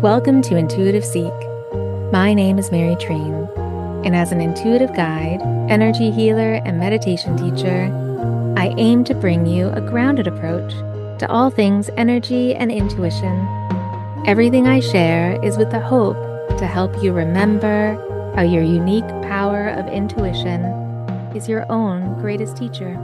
Welcome to Intuitive Seek. My name is Mary Train, and as an intuitive guide, energy healer, and meditation teacher, I aim to bring you a grounded approach to all things energy and intuition. Everything I share is with the hope to help you remember how your unique power of intuition is your own greatest teacher.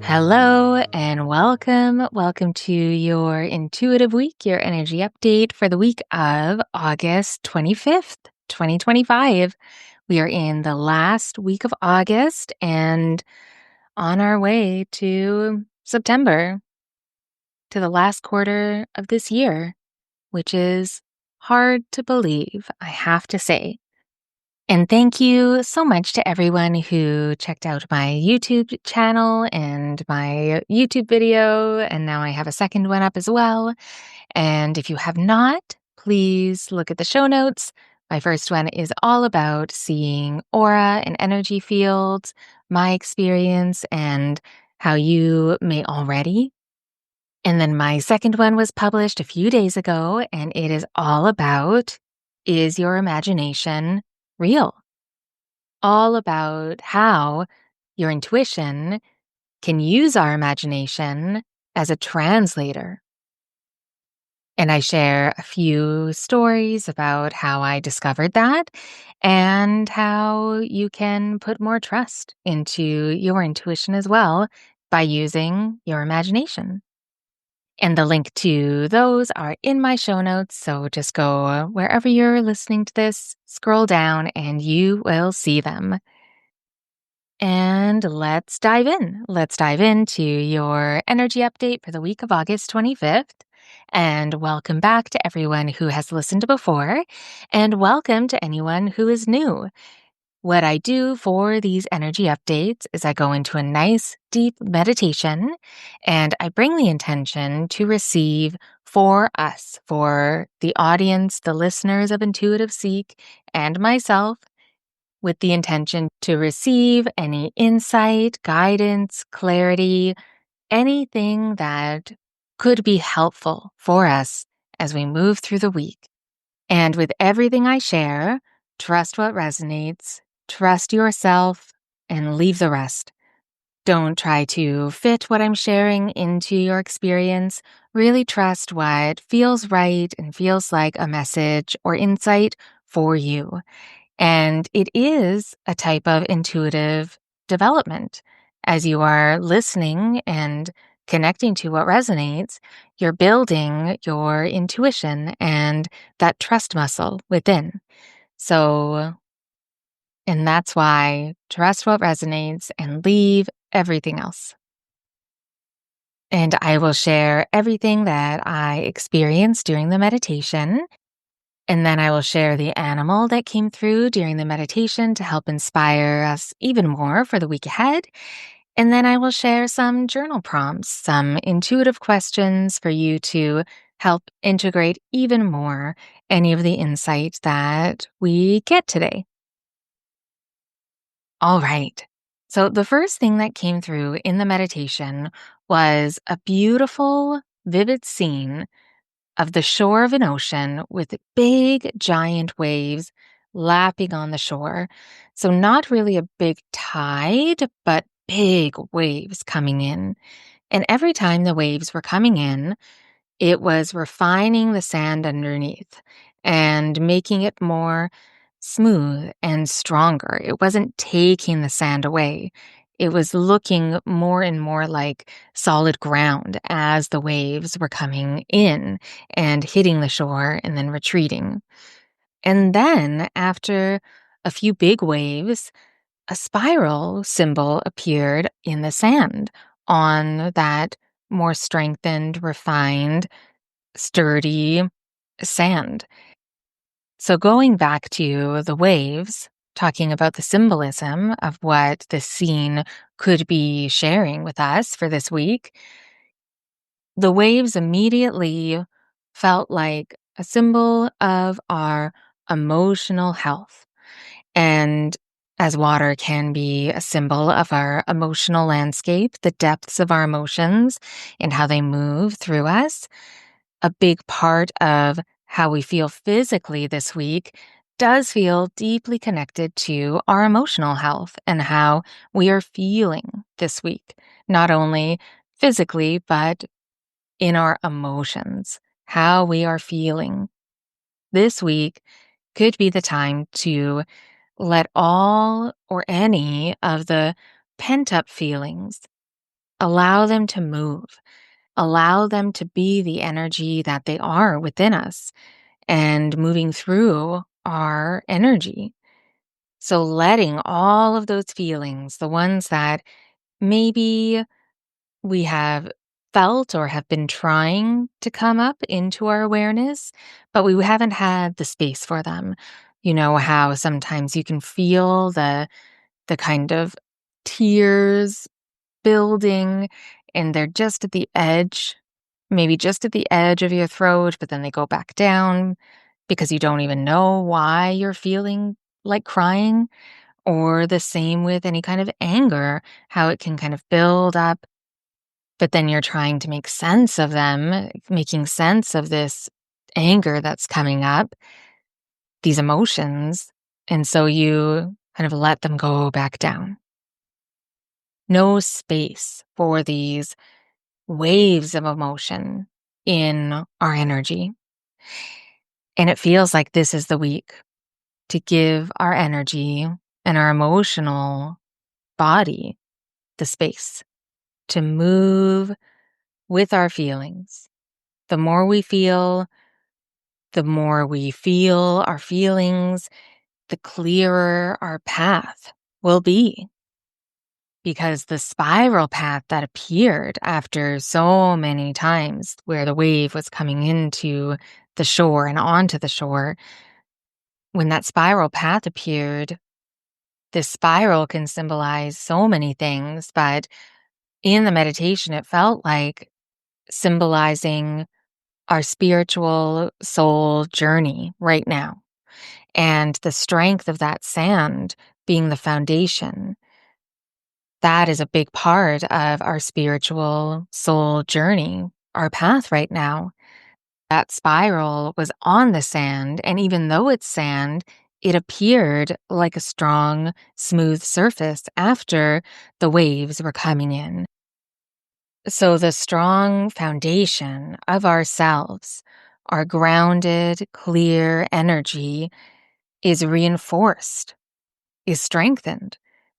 Hello and welcome. Welcome to your intuitive week, your energy update for the week of August 25th, 2025. We are in the last week of August and on our way to September, to the last quarter of this year, which is hard to believe, I have to say. And thank you so much to everyone who checked out my YouTube channel and my YouTube video. And now I have a second one up as well. And if you have not, please look at the show notes. My first one is all about seeing aura and energy fields, my experience, and how you may already. And then my second one was published a few days ago, and it is all about, is your imagination real? All about how your intuition can use our imagination as a translator. And I share a few stories about how I discovered that and how you can put more trust into your intuition as well by using your imagination. And the link to those are in my show notes. So just go wherever you're listening to this, scroll down, and you will see them. And let's dive in. Let's dive into your energy update for the week of August 25th. And welcome back to everyone who has listened before, and welcome to anyone who is new. What I do for these energy updates is I go into a nice, deep meditation, and I bring the intention to receive for us, for the audience, the listeners of Intuitive Seek, and myself, with the intention to receive any insight, guidance, clarity, anything that could be helpful for us as we move through the week. And with everything I share, trust what resonates, trust yourself, and leave the rest. Don't try to fit what I'm sharing into your experience. Really trust what feels right and feels like a message or insight for you. And it is a type of intuitive development. As you are listening and connecting to what resonates, you're building your intuition and that trust muscle within. So, and that's why trust what resonates and leave everything else. And I will share everything that I experienced during the meditation. And then I will share the animal that came through during the meditation to help inspire us even more for the week ahead. And then I will share some journal prompts, some intuitive questions for you to help integrate even more any of the insight that we get today. All right. So the first thing that came through in the meditation was a beautiful, vivid scene of the shore of an ocean with big, giant waves lapping on the shore. So, not really a big tide, but big waves coming in. And every time the waves were coming in, it was refining the sand underneath and making it more smooth and stronger. It wasn't taking the sand away. It was looking more and more like solid ground as the waves were coming in and hitting the shore and then retreating. And then, after a few big waves, a spiral symbol appeared in the sand on that more strengthened, refined, sturdy sand. So, going back to the waves, talking about the symbolism of what this scene could be sharing with us for this week, the waves immediately felt like a symbol of our emotional health. And as water can be a symbol of our emotional landscape, the depths of our emotions and how they move through us, a big part of how we feel physically this week does feel deeply connected to our emotional health and how we are feeling this week, not only physically, but in our emotions, how we are feeling. This week could be the time to let all or any of the pent up feelings allow them to move, allow them to be the energy that they are within us and moving through our energy. So, letting all of those feelings, the ones that maybe we have felt or have been trying to come up into our awareness, but we haven't had the space for them. You know how sometimes you can feel the kind of tears building and they're just at the edge, maybe just at the edge of your throat, but then they go back down because you don't even know why you're feeling like crying. Or the same with any kind of anger, how it can kind of build up, but then you're trying to make sense of them, making sense of this anger that's coming up, these emotions. And so you kind of let them go back down. No space for these waves of emotion in our energy. And it feels like this is the week to give our energy and our emotional body the space to move with our feelings. The more we feel our feelings, the clearer our path will be. Because the spiral path that appeared after so many times where the wave was coming into the shore and onto the shore, when that spiral path appeared, this spiral can symbolize so many things, but in the meditation, it felt like symbolizing our spiritual soul journey right now. And the strength of that sand being the foundation, that is a big part of our spiritual soul journey, our path right now. That spiral was on the sand, and even though it's sand, it appeared like a strong, smooth surface after the waves were coming in. So, the strong foundation of ourselves, our grounded, clear energy, is reinforced, is strengthened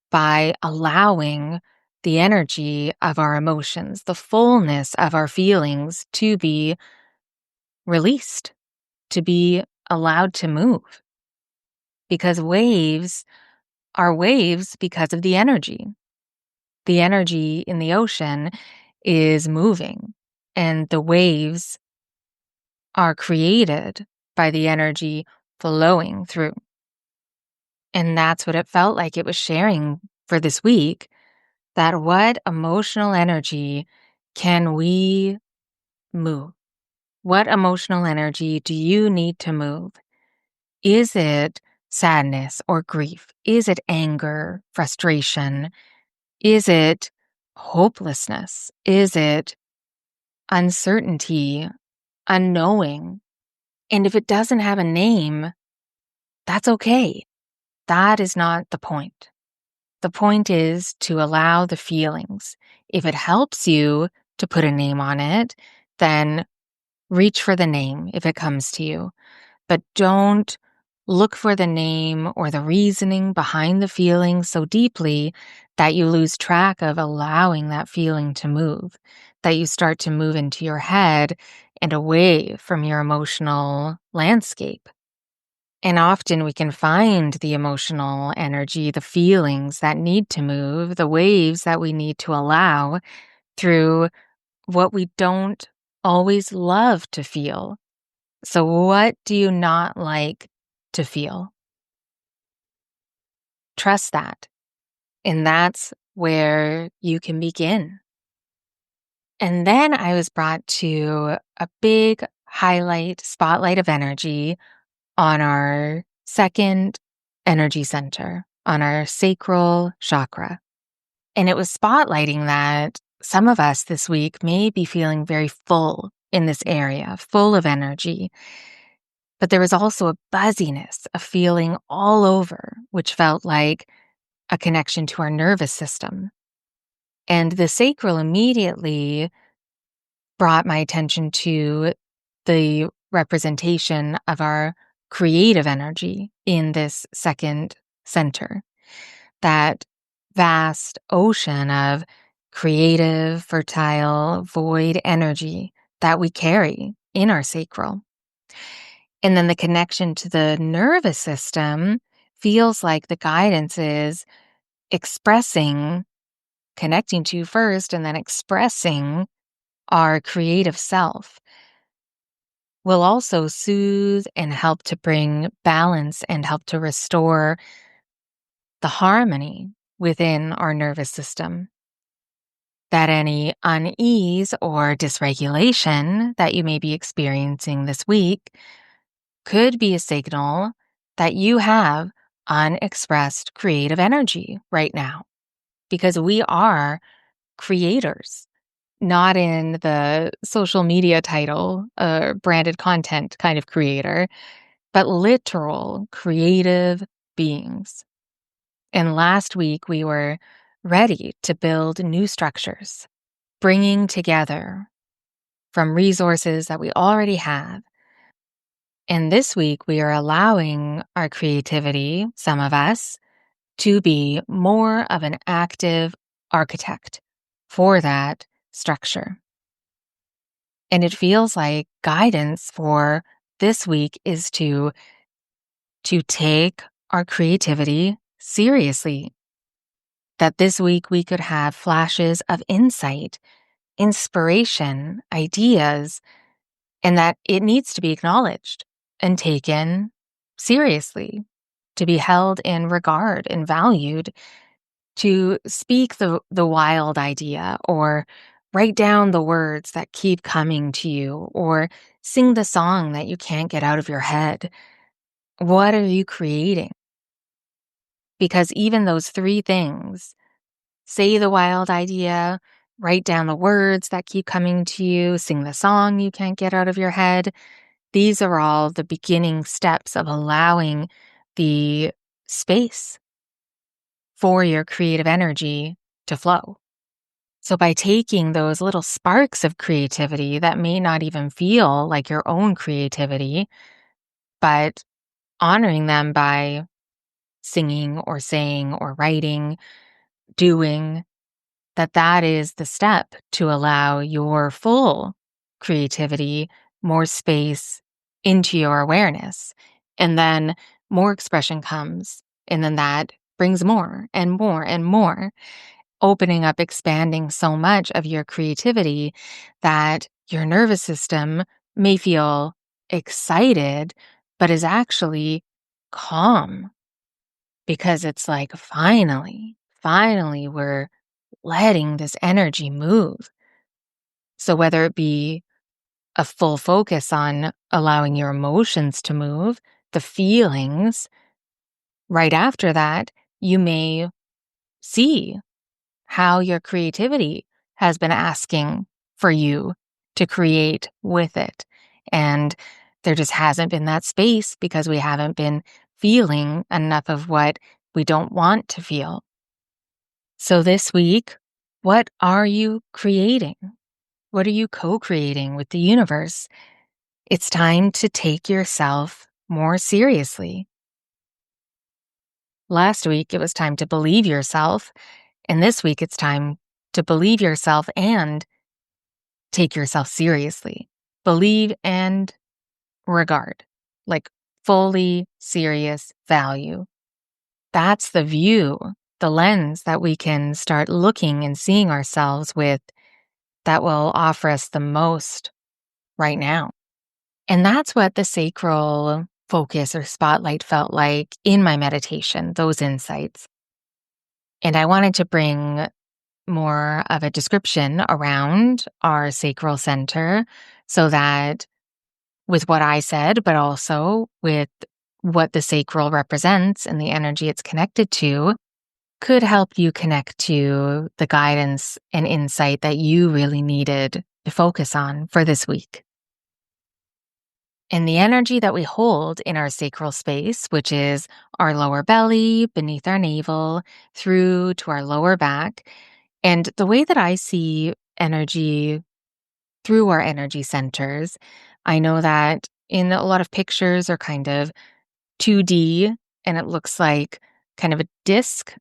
by allowing the energy of our emotions, the fullness of our feelings to be released, to be allowed to move. Because waves are waves because of the energy. The energy in the ocean is moving, and the waves are created by the energy flowing through. And that's what it felt like it was sharing for this week, that what emotional energy can we move? What emotional energy do you need to move? Is it sadness or grief? Is it anger, frustration? Is it hopelessness? Is it uncertainty, unknowing? And if it doesn't have a name, that's okay. That is not the point. The point is to allow the feelings. If it helps you to put a name on it, then reach for the name if it comes to you. But don't look for the name or the reasoning behind the feeling so deeply that you lose track of allowing that feeling to move, that you start to move into your head and away from your emotional landscape. And often we can find the emotional energy, the feelings that need to move, the waves that we need to allow through what we don't always love to feel. So, what do you not like to feel? Trust that. And that's where you can begin. And then I was brought to a big spotlight of energy on our second energy center, on our sacral chakra. And it was spotlighting that some of us this week may be feeling very full in this area, full of energy. But there was also a buzziness, a feeling all over, which felt like a connection to our nervous system. And the sacral immediately brought my attention to the representation of our creative energy in this second center, that vast ocean of creative, fertile, void energy that we carry in our sacral. And then the connection to the nervous system feels like the guidance is expressing, connecting to first, and then expressing our creative self will also soothe and help to bring balance and help to restore the harmony within our nervous system. That any unease or dysregulation that you may be experiencing this week could be a signal that you have unexpressed creative energy right now, because we are creators, not in the social media title, branded content kind of creator, but literal creative beings. And last week, we were ready to build new structures, bringing together from resources that we already have. And this week, we are allowing our creativity, some of us, to be more of an active architect for that structure. And it feels like guidance for this week is to take our creativity seriously. That this week we could have flashes of insight, inspiration, ideas, and that it needs to be acknowledged and taken seriously, to be held in regard and valued, to speak the wild idea or write down the words that keep coming to you or sing the song that you can't get out of your head. What are you creating? Because even those three things, say the wild idea, write down the words that keep coming to you, sing the song you can't get out of your head. These are all the beginning steps of allowing the space for your creative energy to flow. So by taking those little sparks of creativity that may not even feel like your own creativity, but honoring them by singing or saying or writing, doing, that is the step to allow your full creativity more space into your awareness. And then more expression comes. And then that brings more and more and more, opening up, expanding so much of your creativity that your nervous system may feel excited, but is actually calm, because it's like, finally, we're letting this energy move. So whether it be a full focus on allowing your emotions to move, the feelings, right after that, you may see how your creativity has been asking for you to create with it. And there just hasn't been that space because we haven't been feeling enough of what we don't want to feel. So this week, what are you creating? What are you co-creating with the universe? It's time to take yourself more seriously. Last week, it was time to believe yourself. And this week, it's time to believe yourself and take yourself seriously. Believe and regard, like fully serious value. That's the view, the lens that we can start looking and seeing ourselves with, that will offer us the most right now. And that's what the sacral focus or spotlight felt like in my meditation, those insights. And I wanted to bring more of a description around our sacral center so that with what I said, but also with what the sacral represents and the energy it's connected to, could help you connect to the guidance and insight that you really needed to focus on for this week. And the energy that we hold in our sacral space, which is our lower belly, beneath our navel, through to our lower back. And the way that I see energy through our energy centers, I know that in a lot of pictures are kind of 2D, and it looks like kind of a disc,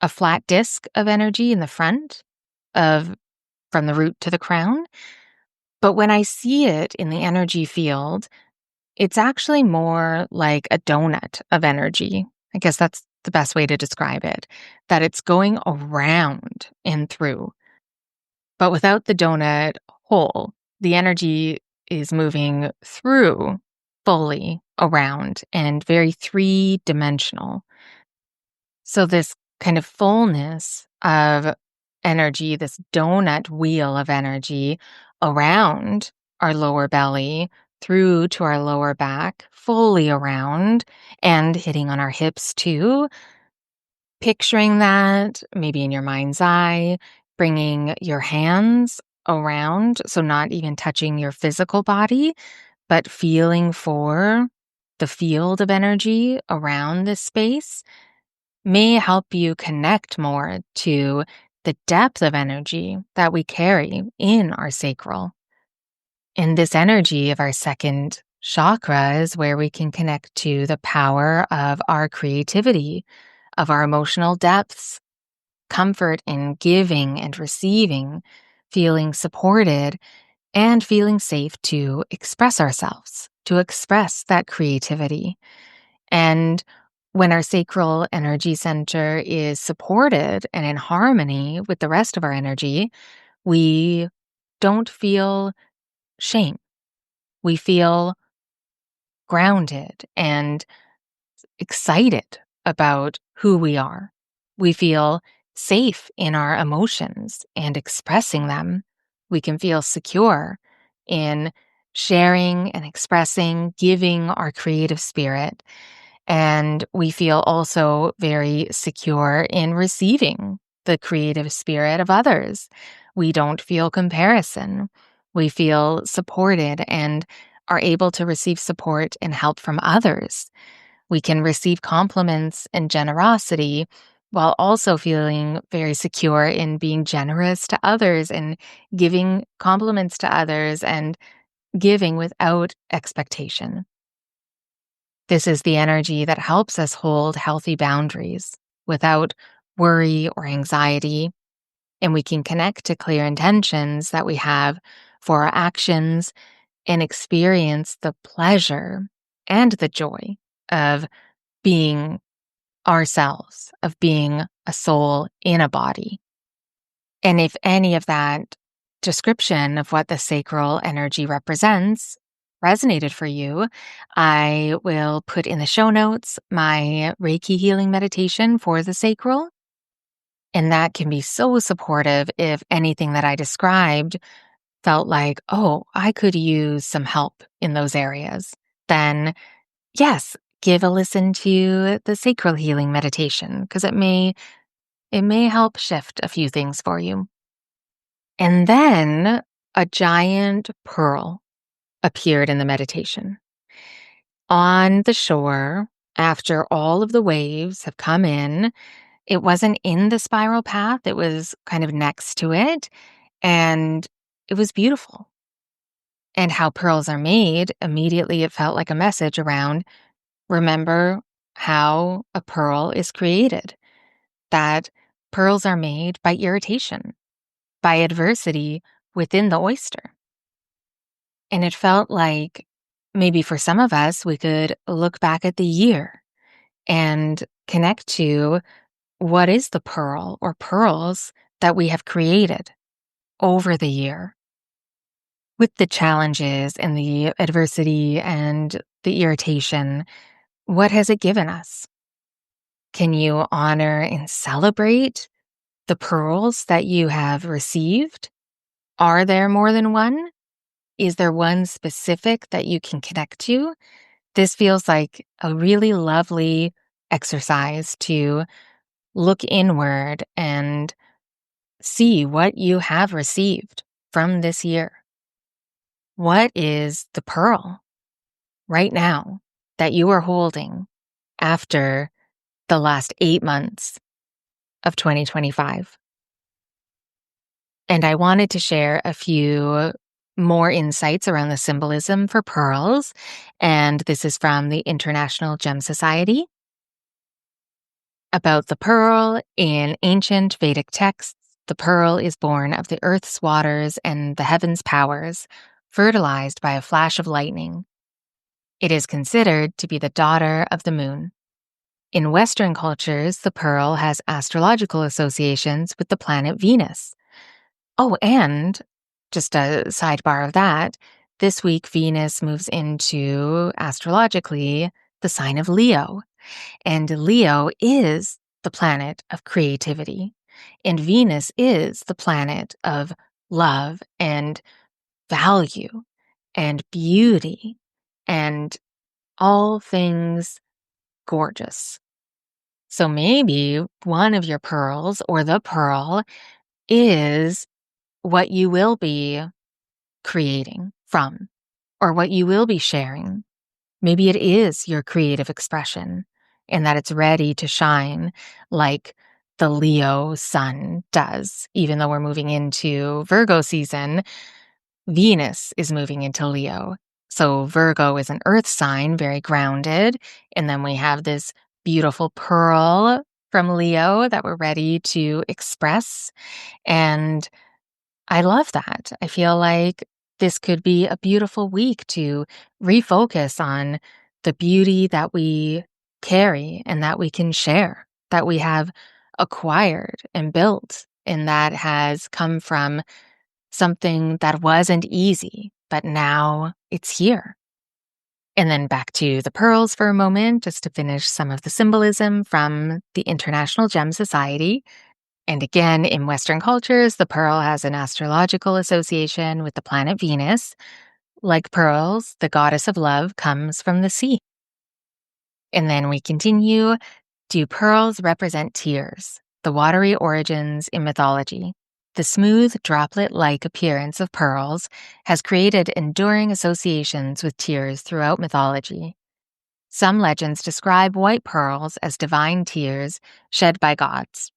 a flat disc of energy in the front of from the root to the crown. But when I see it in the energy field, it's actually more like a donut of energy. I guess that's the best way to describe it, that it's going around and through. But without the donut hole, the energy is moving through fully around and very three-dimensional. So this kind of fullness of energy, this donut wheel of energy around our lower belly, through to our lower back, fully around and hitting on our hips too. Picturing that maybe in your mind's eye, bringing your hands around, so not even touching your physical body, but feeling for the field of energy around this space may help you connect more to the depth of energy that we carry in our sacral. And this energy of our second chakra is where we can connect to the power of our creativity, of our emotional depths, comfort in giving and receiving, feeling supported, and feeling safe to express ourselves, to express that creativity. And when our sacral energy center is supported and in harmony with the rest of our energy, we don't feel shame. We feel grounded and excited about who we are. We feel safe in our emotions and expressing them. We can feel secure in sharing and expressing, giving our creative spirit. And we feel also very secure in receiving the creative spirit of others. We don't feel comparison. We feel supported and are able to receive support and help from others. We can receive compliments and generosity while also feeling very secure in being generous to others and giving compliments to others and giving without expectation. This is the energy that helps us hold healthy boundaries without worry or anxiety, and we can connect to clear intentions that we have for our actions and experience the pleasure and the joy of being ourselves, of being a soul in a body. And if any of that description of what the sacral energy represents resonated for you, I will put in the show notes my Reiki healing meditation for the sacral. And that can be so supportive if anything that I described felt like, oh, I could use some help in those areas. Then, yes, give a listen to the sacral healing meditation because it may help shift a few things for you. And then a giant pearl appeared in the meditation. On the shore, after all of the waves have come in, it wasn't in the spiral path, it was kind of next to it, and it was beautiful. And how pearls are made, immediately it felt like a message around remember how a pearl is created, that pearls are made by irritation, by adversity within the oyster. And it felt like maybe for some of us, we could look back at the year and connect to what is the pearl or pearls that we have created over the year with the challenges and the adversity and the irritation. What has it given us? Can you honor and celebrate the pearls that you have received? Are there more than one? Is there one specific that you can connect to? This feels like a really lovely exercise to look inward and see what you have received from this year. What is the pearl right now that you are holding after the last 8 months of 2025. And I wanted to share a few more insights around the symbolism for pearls. And this is from the International Gem Society. About the pearl in ancient Vedic texts, the pearl is born of the earth's waters and the heaven's powers, fertilized by a flash of lightning. It is considered to be the daughter of the moon. In Western cultures, the pearl has astrological associations with the planet Venus. Oh, and just a sidebar of that, this week Venus moves into, astrologically, the sign of Leo. And Leo is the planet of creativity. And Venus is the planet of love and value and beauty and all things gorgeous. So maybe one of your pearls or the pearl is what you will be creating from or what you will be sharing. Maybe it is your creative expression and that it's ready to shine like the Leo sun does. Even though we're moving into Virgo season, Venus is moving into Leo. So Virgo is an earth sign, very grounded. And then we have this beautiful pearl from Leo that we're ready to express. And I love that. I feel like this could be a beautiful week to refocus on the beauty that we carry and that we can share, that we have acquired and built, and that has come from something that wasn't easy, but now it's here. And then back to the pearls for a moment, just to finish some of the symbolism from the International Gem Society. And again, in Western cultures, the pearl has an astrological association with the planet Venus. Like pearls, the goddess of love comes from the sea. And then we continue. Do pearls represent tears, the watery origins in mythology? The smooth droplet-like appearance of pearls has created enduring associations with tears throughout mythology. Some legends describe white pearls as divine tears shed by gods.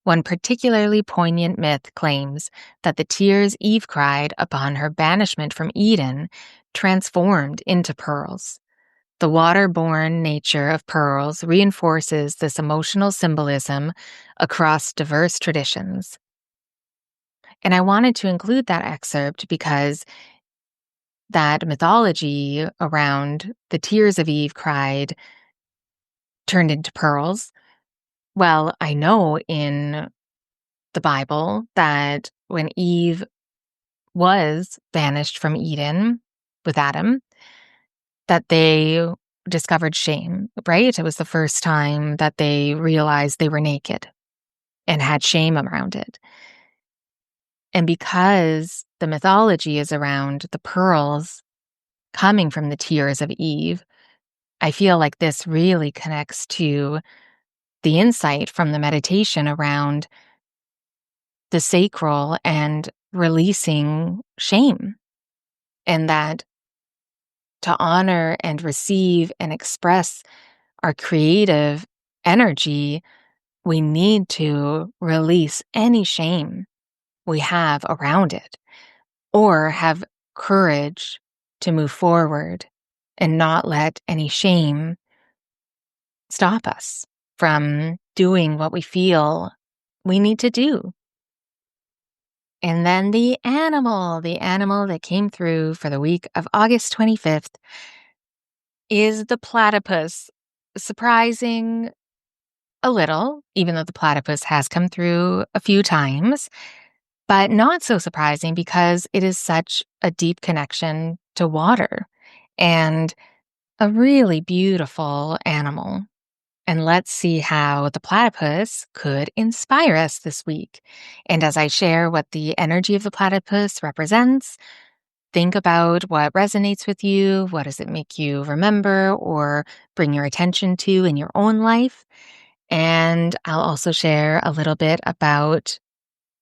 One particularly poignant myth claims that the tears Eve cried upon her banishment from Eden transformed into pearls. The water-borne nature of pearls reinforces this emotional symbolism across diverse traditions. And I wanted to include that excerpt because that mythology around the tears of Eve cried turned into pearls. Well, I know in the Bible that when Eve was banished from Eden with Adam, that they discovered shame, right? It was the first time that they realized they were naked and had shame around it. And because the mythology is around the pearls coming from the tears of Eve, I feel like this really connects to the insight from the meditation around the sacral and releasing shame, and that to honor and receive and express our creative energy, we need to release any shame we have around it or have courage to move forward and not let any shame stop us from doing what we feel we need to do. And then the animal that came through for the week of August 25th is the platypus. Surprising a little, even though the platypus has come through a few times, but not so surprising because it is such a deep connection to water and a really beautiful animal. And let's see how the platypus could inspire us this week. And as I share what the energy of the platypus represents, think about what resonates with you. What does it make you remember or bring your attention to in your own life? And I'll also share a little bit about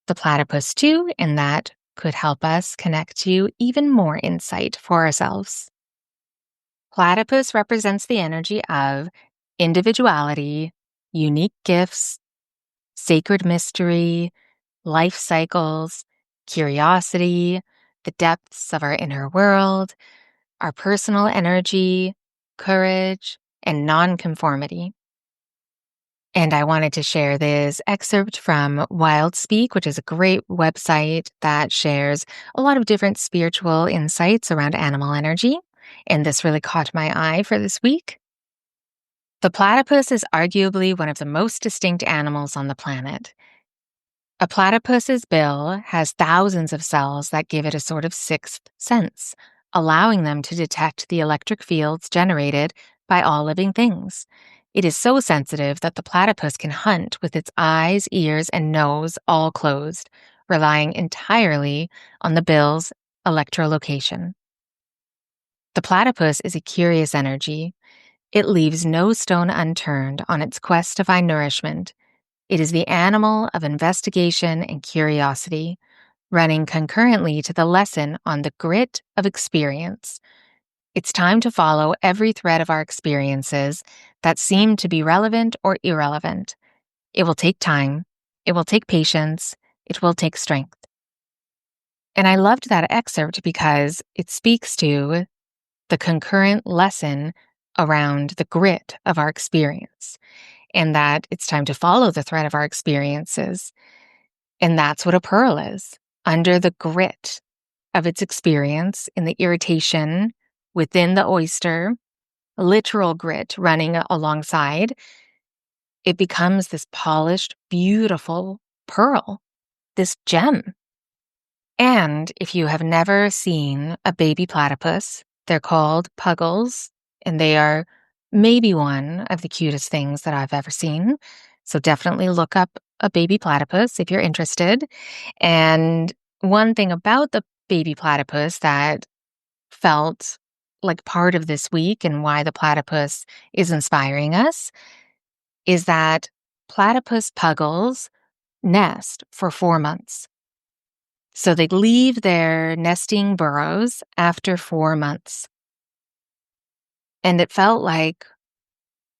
the platypus too, and that could help us connect to even more insight for ourselves. Platypus represents the energy of individuality, unique gifts, sacred mystery, life cycles, curiosity, the depths of our inner world, our personal energy, courage, and nonconformity. And I wanted to share this excerpt from WildSpeak, which is a great website that shares a lot of different spiritual insights around animal energy. And this really caught my eye for this week. The platypus is arguably one of the most distinct animals on the planet. A platypus's bill has thousands of cells that give it a sort of sixth sense, allowing them to detect the electric fields generated by all living things. It is so sensitive that the platypus can hunt with its eyes, ears, and nose all closed, relying entirely on the bill's electrolocation. The platypus is a curious energy. It leaves no stone unturned on its quest to find nourishment. It is the animal of investigation and curiosity, running concurrently to the lesson on the grit of experience. It's time to follow every thread of our experiences that seem to be relevant or irrelevant. It will take time. It will take patience. It will take strength. And I loved that excerpt because it speaks to the concurrent lesson around the grit of our experience, and that it's time to follow the thread of our experiences. And that's what a pearl is. Under the grit of its experience, in the irritation within the oyster, literal grit running alongside, it becomes this polished, beautiful pearl, this gem. And if you have never seen a baby platypus, they're called puggles, and they are maybe one of the cutest things that I've ever seen. So definitely look up a baby platypus if you're interested. And one thing about the baby platypus that felt like part of this week and why the platypus is inspiring us is that platypus puggles nest for 4 months. So they leave their nesting burrows after 4 months. And it felt like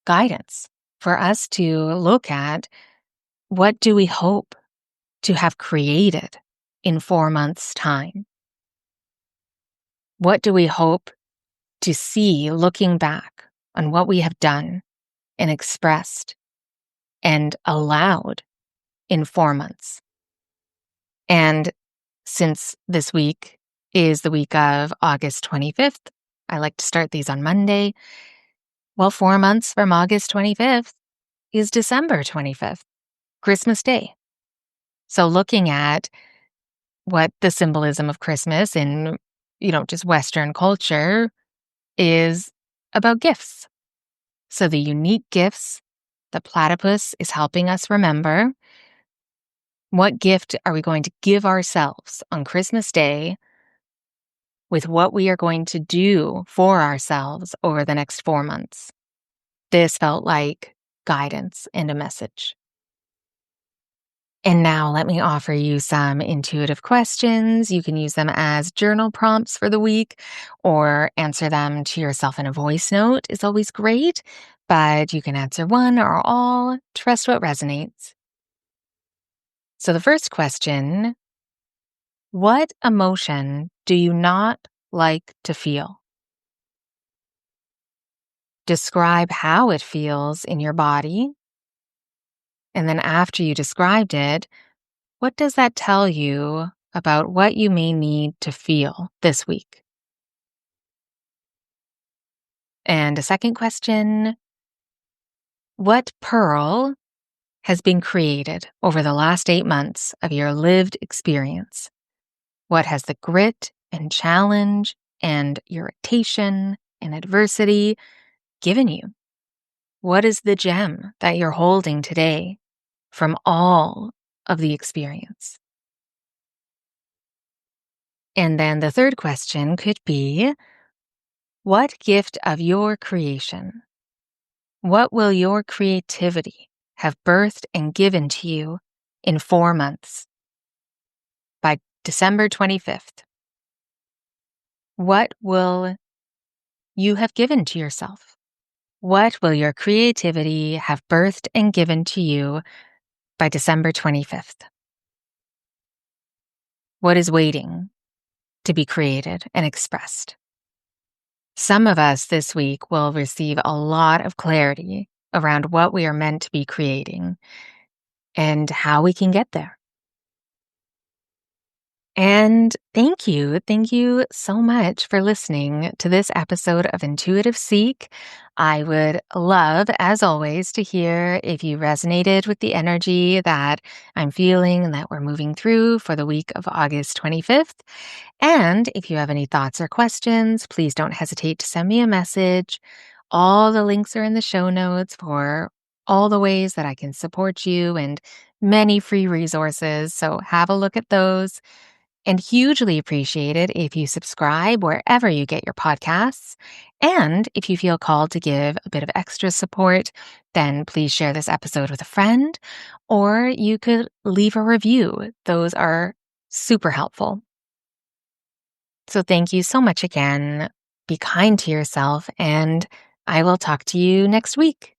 guidance for us to look at, what do we hope to have created in 4 months' time? What do we hope to see looking back on what we have done and expressed and allowed in 4 months? And since this week is the week of August 25th, I like to start these on Monday. Well, 4 months from August 25th is December 25th, Christmas Day. So looking at what the symbolism of Christmas in, just Western culture is about gifts. So the unique gifts that platypus is helping us remember. What gift are we going to give ourselves on Christmas Day with what we are going to do for ourselves over the next 4 months? This felt like guidance and a message. And now let me offer you some intuitive questions. You can use them as journal prompts for the week, or answer them to yourself in a voice note is always great, but you can answer one or all. Trust what resonates. So the first question: what emotion do you not like to feel? Describe how it feels in your body. And then after you described it, what does that tell you about what you may need to feel this week? And a second question: what pearl has been created over the last 8 months of your lived experience? What has the grit and challenge and irritation and adversity given you? What is the gem that you're holding today from all of the experience? And then the third question could be, what gift of your creation, what will your creativity have birthed and given to you in 4 months? By December 25th, what will you have given to yourself? What will your creativity have birthed and given to you by December 25th? What is waiting to be created and expressed? Some of us this week will receive a lot of clarity around what we are meant to be creating and how we can get there. And thank you. Thank you so much for listening to this episode of Intuitive Seek. I would love, as always, to hear if you resonated with the energy that I'm feeling and that we're moving through for the week of August 25th. And if you have any thoughts or questions, please don't hesitate to send me a message. All the links are in the show notes for all the ways that I can support you and many free resources. So have a look at those. And hugely appreciate it if you subscribe wherever you get your podcasts. And if you feel called to give a bit of extra support, then please share this episode with a friend, or you could leave a review. Those are super helpful. So thank you so much again. Be kind to yourself, and I will talk to you next week.